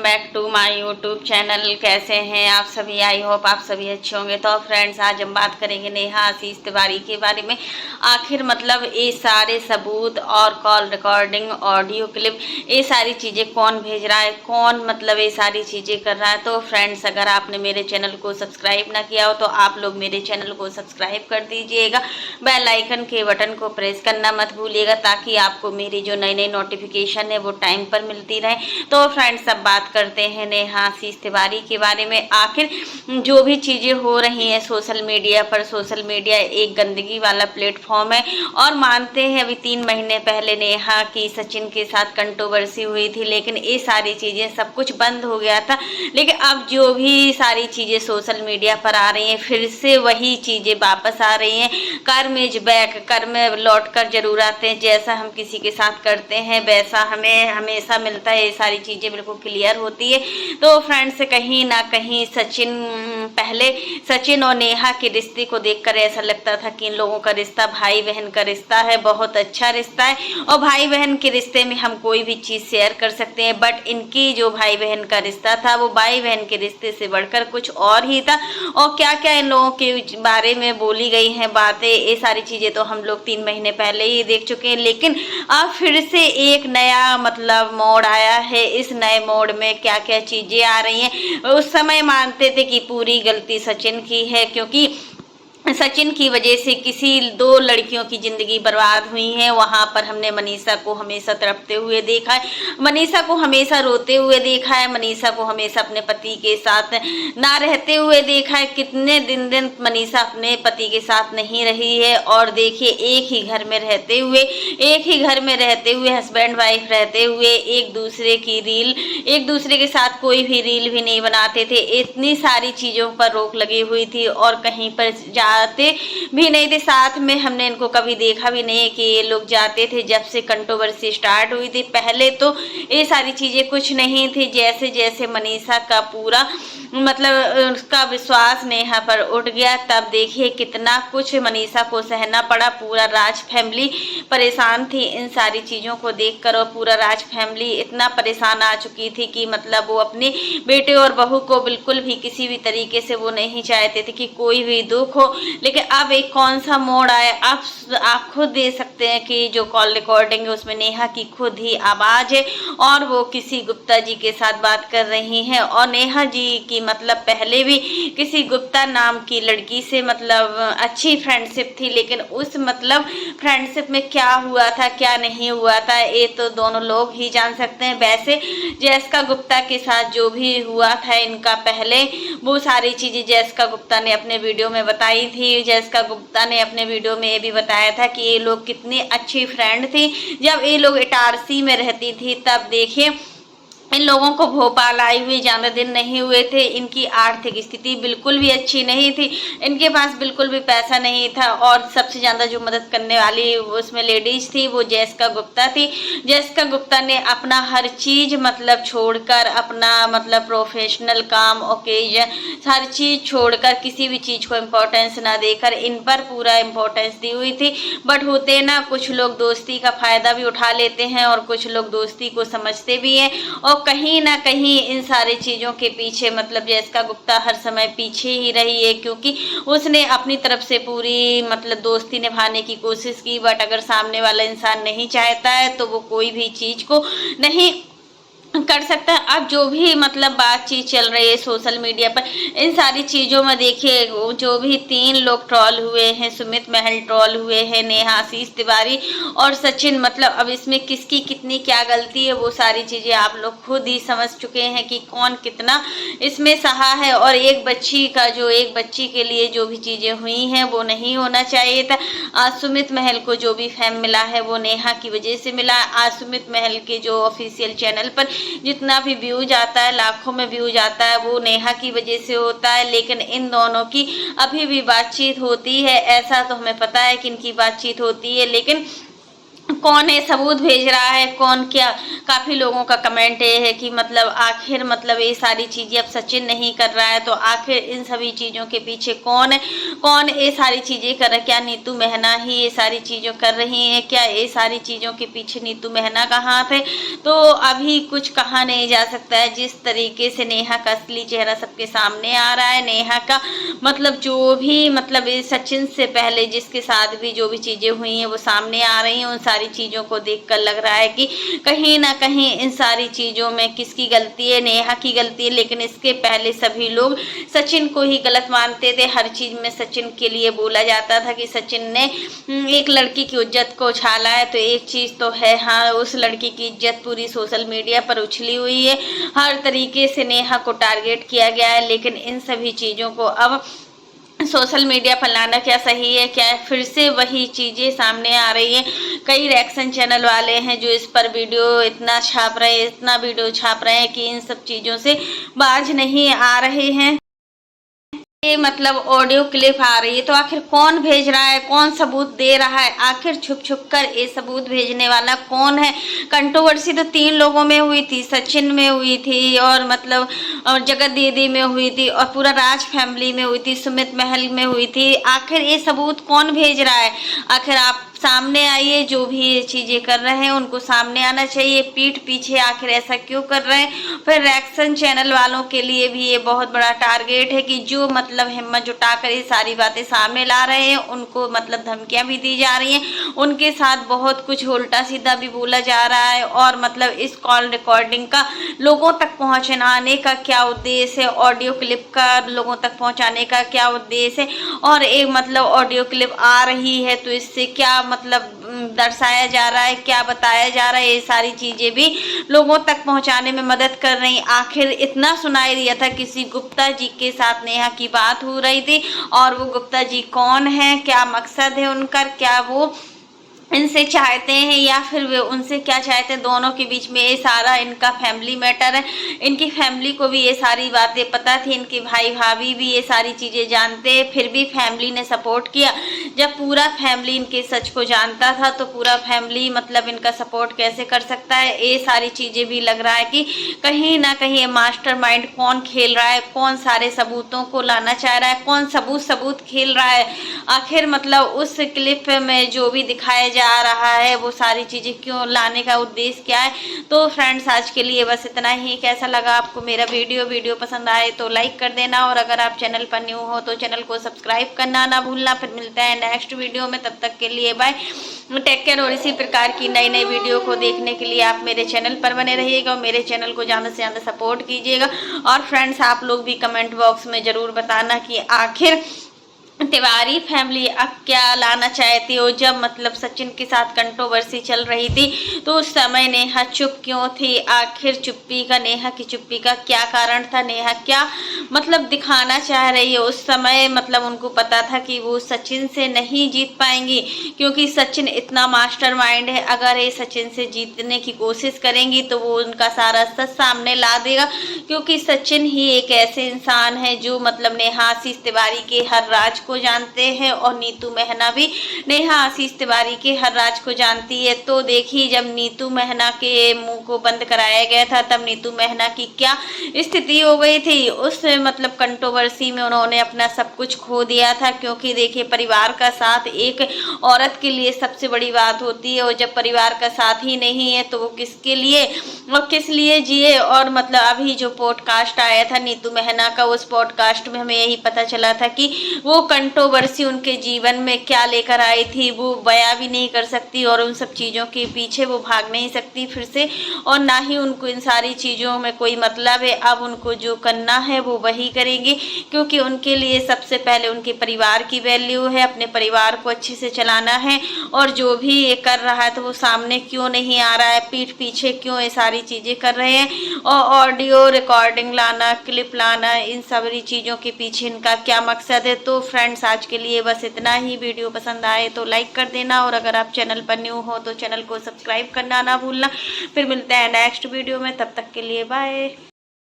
Back to my YouTube channel. कैसे हैं आप सभी? आई होप आप सभी अच्छे होंगे। तो फ्रेंड्स, आज हम बात करेंगे नेहा आशीष तिवारी के बारे में। आखिर मतलब ये सारे सबूत और कॉल रिकॉर्डिंग, ऑडियो क्लिप, ये सारी चीज़ें कौन भेज रहा है, कौन मतलब ये सारी चीज़ें कर रहा है। तो फ्रेंड्स, अगर आपने मेरे चैनल को सब्सक्राइब ना किया हो तो आप लोग मेरे चैनल को सब्सक्राइब कर दीजिएगा। बेल आइकन के बटन को प्रेस करना मत भूलिएगा, ताकि आपको मेरी जो नई नई नोटिफिकेशन है वो टाइम पर मिलती रहे। तो फ्रेंड्स, अब बात करते हैं नेहा आशीष तिवारी के बारे में। आखिर जो भी चीज़ें हो रही हैं सोशल मीडिया पर, सोशल मीडिया एक गंदगी वाला प्लेटफॉर्म है। और मानते हैं अभी 3 महीने पहले नेहा की सचिन के साथ कंट्रोवर्सी हुई थी, लेकिन ये सारी चीज़ें सब कुछ बंद हो गया था। लेकिन अब जो भी सारी चीज़ें सोशल मीडिया पर आ रही हैं, फिर से वही चीज़ें वापस आ रही हैं। कर्म इज बैक, कर्म में लौट कर जरूर आते हैं। जैसा हम किसी के साथ करते हैं वैसा हमें हमेशा मिलता है। ये सारी चीज़ें बिल्कुल क्लियर होती है। तो फ्रेंड्स, कहीं ना कहीं पहले सचिन और नेहा के रिश्ते को देखकर ऐसा लगता था कि इन लोगों का रिश्ता भाई बहन का रिश्ता है, बहुत अच्छा रिश्ता है। और भाई बहन के रिश्ते में हम कोई भी चीज़ शेयर कर सकते हैं। बट इनकी जो भाई बहन का रिश्ता था वो भाई बहन के रिश्ते से बढ़कर कुछ और ही था। और क्या क्या इन लोगों के बारे में बोली गई हैं बातें, ये सारी चीज़ें तो हम लोग 3 महीने पहले ही देख चुके हैं। लेकिन अब फिर से एक नया मतलब मोड़ आया है। इस नए मोड़ में क्या क्या चीज़ें आ रही हैं। उस समय मानते थे कि पूरी गलती सचिन की है, क्योंकि सचिन की वजह से किसी 2 लड़कियों की ज़िंदगी बर्बाद हुई है। वहाँ पर हमने मनीषा को हमेशा तड़पते हुए देखा है, मनीषा को हमेशा रोते हुए देखा है, मनीषा को हमेशा अपने पति के साथ ना रहते हुए देखा है। कितने दिन मनीषा अपने पति के साथ नहीं रही है। और देखिए, एक ही घर में रहते हुए हस्बैंड वाइफ रहते हुए एक दूसरे के साथ कोई भी रील भी नहीं बनाते थे। इतनी सारी चीज़ों पर रोक लगी हुई थी और कहीं पर जाते भी नहीं थे साथ में। हमने इनको कभी देखा भी नहीं कि ये लोग जाते थे। जब से कंट्रोवर्सी स्टार्ट हुई थी, पहले तो ये सारी चीज़ें कुछ नहीं थी। जैसे जैसे मनीषा का पूरा मतलब उसका विश्वास नेहा पर उठ गया, तब देखिए कितना कुछ मनीषा को सहना पड़ा। पूरा राज फैमिली परेशान थी इन सारी चीज़ों को देखकर। और पूरा राज फैमिली इतना परेशान आ चुकी थी कि मतलब वो अपने बेटे और बहू को बिल्कुल भी किसी भी तरीके से वो नहीं चाहते थे कि कोई भी दुख हो। लेकिन अब एक कौन सा मोड़ आया, आप खुद दे सकते हैं कि जो कॉल रिकॉर्डिंग है उसमें नेहा की खुद ही आवाज़ है और वो किसी गुप्ता जी के साथ बात कर रही हैं। और नेहा जी की मतलब पहले भी किसी गुप्ता नाम की लड़की से मतलब अच्छी फ्रेंडशिप थी। लेकिन उस मतलब फ्रेंडशिप में क्या हुआ था क्या नहीं हुआ था, ये तो दोनों लोग ही जान सकते हैं। वैसे जैसिका गुप्ता के साथ जो भी हुआ था इनका पहले, वो सारी चीज़ें जैसिका गुप्ता ने अपने वीडियो में बताई थी। जैसिका गुप्ता ने अपने वीडियो में ये भी बताया था कि ये लोग कितनी अच्छी फ्रेंड थी। जब ये लोग इटारसी में रहती थी तब देखिए इन लोगों को भोपाल आई हुए ज़्यादा दिन नहीं हुए थे। इनकी आर्थिक स्थिति बिल्कुल भी अच्छी नहीं थी, इनके पास बिल्कुल भी पैसा नहीं था। और सबसे ज़्यादा जो मदद करने वाली उसमें लेडीज़ थी वो जैसिका गुप्ता थी। जैसिका गुप्ता ने अपना हर चीज़ मतलब छोड़कर, अपना मतलब प्रोफेशनल काम, ओकेजन, हर चीज़ छोड़कर, किसी भी चीज़ को इम्पोर्टेंस ना देकर इन पर पूरा इम्पोर्टेंस दी हुई थी। बट होते ना, कुछ लोग दोस्ती का फ़ायदा भी उठा लेते हैं और कुछ लोग दोस्ती को समझते भी हैं। और कहीं ना कहीं इन सारी चीज़ों के पीछे मतलब जैसिका गुप्ता हर समय पीछे ही रही है, क्योंकि उसने अपनी तरफ से पूरी मतलब दोस्ती निभाने की कोशिश की। बट अगर सामने वाला इंसान नहीं चाहता है तो वो कोई भी चीज़ को नहीं कर सकता है। अब जो भी मतलब बातचीत चल रही है सोशल मीडिया पर, इन सारी चीज़ों में देखिए जो भी 3 लोग ट्रॉल हुए हैं, सुमित महल ट्रॉल हुए हैं, नेहा आशीष तिवारी और सचिन, मतलब अब इसमें किसकी कितनी क्या गलती है वो सारी चीज़ें आप लोग खुद ही समझ चुके हैं कि कौन कितना इसमें सहा है। और एक बच्ची के लिए जो भी चीज़ें हुई हैं वो नहीं होना चाहिए था। आज सुमित महल को जो भी फेम मिला है वो नेहा की वजह से मिला। आज सुमित महल के जो ऑफिशियल चैनल पर जितना भी व्यूज आता है, लाखों में व्यूज आता है, वो नेहा की वजह से होता है। लेकिन इन दोनों की अभी भी बातचीत होती है, ऐसा तो हमें पता है कि इनकी बातचीत होती है। लेकिन कौन है सबूत भेज रहा है, कौन क्या। काफ़ी लोगों का कमेंट ये है कि मतलब आखिर मतलब ये सारी चीज़ें अब सचिन नहीं कर रहा है तो आखिर इन सभी चीज़ों के पीछे कौन है, कौन ये सारी चीज़ें कर रहा है। क्या नीतू मेहना ही ये सारी चीज़ों कर रही है, क्या ये सारी चीज़ों के पीछे नीतू मेहना का हाथ है। तो अभी कुछ कहा नहीं जा सकता है। जिस तरीके से नेहा का असली चेहरा सबके सामने आ रहा है, नेहा का मतलब जो भी मतलब सचिन से पहले जिसके साथ भी जो भी चीज़ें हुई हैं वो सामने आ रही हैं, उन सारी चीज़ों को देखकर लग रहा है कि कहीं ना कहीं इन सारी चीज़ों में किसकी गलती है, नेहा की गलती है। लेकिन इसके पहले सभी लोग सचिन को ही गलत मानते थे। हर चीज़ में सचिन के लिए बोला जाता था कि सचिन ने एक लड़की की इज्जत को उछाला है। तो एक चीज़ तो है, हाँ, उस लड़की की इज्जत पूरी सोशल मीडिया पर उछली हुई है। हर तरीके से नेहा को टारगेट किया गया है। लेकिन इन सभी चीज़ों को अब सोशल मीडिया पर लाना क्या सही है, क्या है, फिर से वही चीज़ें सामने आ रही हैं। कई रिएक्शन चैनल वाले हैं जो इस पर वीडियो इतना छाप रहे हैं, इतना वीडियो छाप रहे हैं कि इन सब चीज़ों से बाज नहीं आ रहे हैं। ये मतलब ऑडियो क्लिप आ रही है तो आखिर कौन भेज रहा है, कौन सबूत दे रहा है, आखिर छुप छुप कर ये सबूत भेजने वाला कौन है। कंट्रोवर्सी तो 3 लोगों में हुई थी, सचिन में हुई थी और मतलब और जगत दीदी में हुई थी और पूरा राज फैमिली में हुई थी, सुमित महल में हुई थी। आखिर ये सबूत कौन भेज रहा है। आखिर आप सामने आइए, जो भी ये चीज़ें कर रहे हैं उनको सामने आना चाहिए। पीठ पीछे आखिर ऐसा क्यों कर रहे हैं। फिर रिएक्शन चैनल वालों के लिए भी ये बहुत बड़ा टारगेट है कि जो मतलब हिम्मत जुटाकर ये सारी बातें सामने ला रहे हैं उनको मतलब धमकियां भी दी जा रही हैं, उनके साथ बहुत कुछ उल्टा सीधा भी बोला जा रहा है। और मतलब इस कॉल रिकॉर्डिंग का लोगों तक पहुंचाने का क्या उद्देश्य है, ऑडियो क्लिप का लोगों तक पहुंचाने का क्या उद्देश्य है, और एक मतलब ऑडियो क्लिप आ रही है तो इससे क्या मतलब दर्शाया जा रहा है, क्या बताया जा रहा है, ये सारी चीजें भी लोगों तक पहुंचाने में मदद कर रही। आखिर इतना सुनाई दिया था किसी गुप्ता जी के साथ नेहा की बात हो रही थी, और वो गुप्ता जी कौन है, क्या मकसद है उनका, क्या वो इनसे चाहते हैं या फिर वे उनसे क्या चाहते हैं। दोनों के बीच में ये सारा इनका फैमिली मैटर है। इनकी फैमिली को भी ये सारी बातें पता थी, इनके भाई भाभी भी ये सारी चीज़ें जानते हैं, फिर भी फैमिली ने सपोर्ट किया। जब पूरा फैमिली इनके सच को जानता था तो पूरा फैमिली मतलब इनका सपोर्ट कैसे कर सकता है। ये सारी चीज़ें भी लग रहा है कि कहीं ना कहीं ये मास्टरमाइंड कौन खेल रहा है, कौन सारे सबूतों को लाना चाह रहा है, कौन सबूत खेल रहा है। आखिर मतलब उस क्लिप में जो भी दिखाया जा रहा है वो सारी चीज़ें क्यों लाने का उद्देश्य क्या है। तो फ्रेंड्स आज के लिए बस इतना ही। कैसा लगा आपको मेरा वीडियो पसंद आए तो लाइक कर देना, और अगर आप चैनल पर न्यू हो तो चैनल को सब्सक्राइब करना ना भूलना। फिर मिलता है नेक्स्ट वीडियो में, तब तक के लिए बाय, टेक केयर। और इसी प्रकार की नई वीडियो को देखने के लिए आप मेरे चैनल पर बने रहिएगा और मेरे चैनल को ज़्यादा से ज़्यादा सपोर्ट कीजिएगा। और फ्रेंड्स आप लोग भी कमेंट बॉक्स में ज़रूर बताना कि आखिर तिवारी फैमिली अब क्या लाना चाहती हो। जब मतलब सचिन के साथ कंट्रोवर्सी चल रही थी तो उस समय नेहा चुप क्यों थी, आखिर चुप्पी का, नेहा की चुप्पी का क्या कारण था, नेहा क्या मतलब दिखाना चाह रही है। उस समय मतलब उनको पता था कि वो सचिन से नहीं जीत पाएंगी, क्योंकि सचिन इतना मास्टरमाइंड है। अगर ये सचिन से जीतने की कोशिश करेंगी तो वो उनका सारा सच सामने ला देगा, क्योंकि सचिन ही एक ऐसे इंसान है जो मतलब नेहा आशीष तिवारी के हर राज को जानते हैं, और नीतू मेहना भी नेहा आशीष तिवारी के हर राज को जानती है। तो देखिए जब नीतू मेहना के मुंह को बंद कराया गया था तब नीतू मेहना की क्या स्थिति हो गई थी। उस मतलब कंट्रोवर्सी में उन्होंने अपना सब कुछ खो दिया था, क्योंकि देखिए परिवार का साथ एक औरत के लिए सबसे बड़ी बात होती है, और जब परिवार का साथ ही नहीं है तो वो किसके लिए और किस लिए जिए। और मतलब अभी जो पॉडकास्ट आया था नीतू मेहना का, उस पॉडकास्ट में हमें यही पता चला था कि वो कंट्रोवर्सी उनके जीवन में क्या लेकर आई थी वो बयां भी नहीं कर सकती, और उन सब चीज़ों के पीछे वो भाग नहीं सकती फिर से, और ना ही उनको इन सारी चीज़ों में कोई मतलब है। अब उनको जो करना है वो वही करेंगे, क्योंकि उनके लिए सबसे पहले उनके परिवार की वैल्यू है, अपने परिवार को अच्छे से चलाना है। और जो भी ये कर रहा है तो वो सामने क्यों नहीं आ रहा है, पीठ पीछे क्यों ये सारी चीज़ें कर रहे हैं, और ऑडियो रिकॉर्डिंग लाना, क्लिप लाना, इन सारी चीज़ों के पीछे इनका क्या मकसद है। तो फ्रेंड्स आज के लिए बस इतना ही। वीडियो पसंद आए तो लाइक कर देना, और अगर आप चैनल पर न्यू हो तो चैनल को सब्सक्राइब करना ना भूलना। फिर मिलते हैं नेक्स्ट वीडियो में, तब तक के लिए बाय।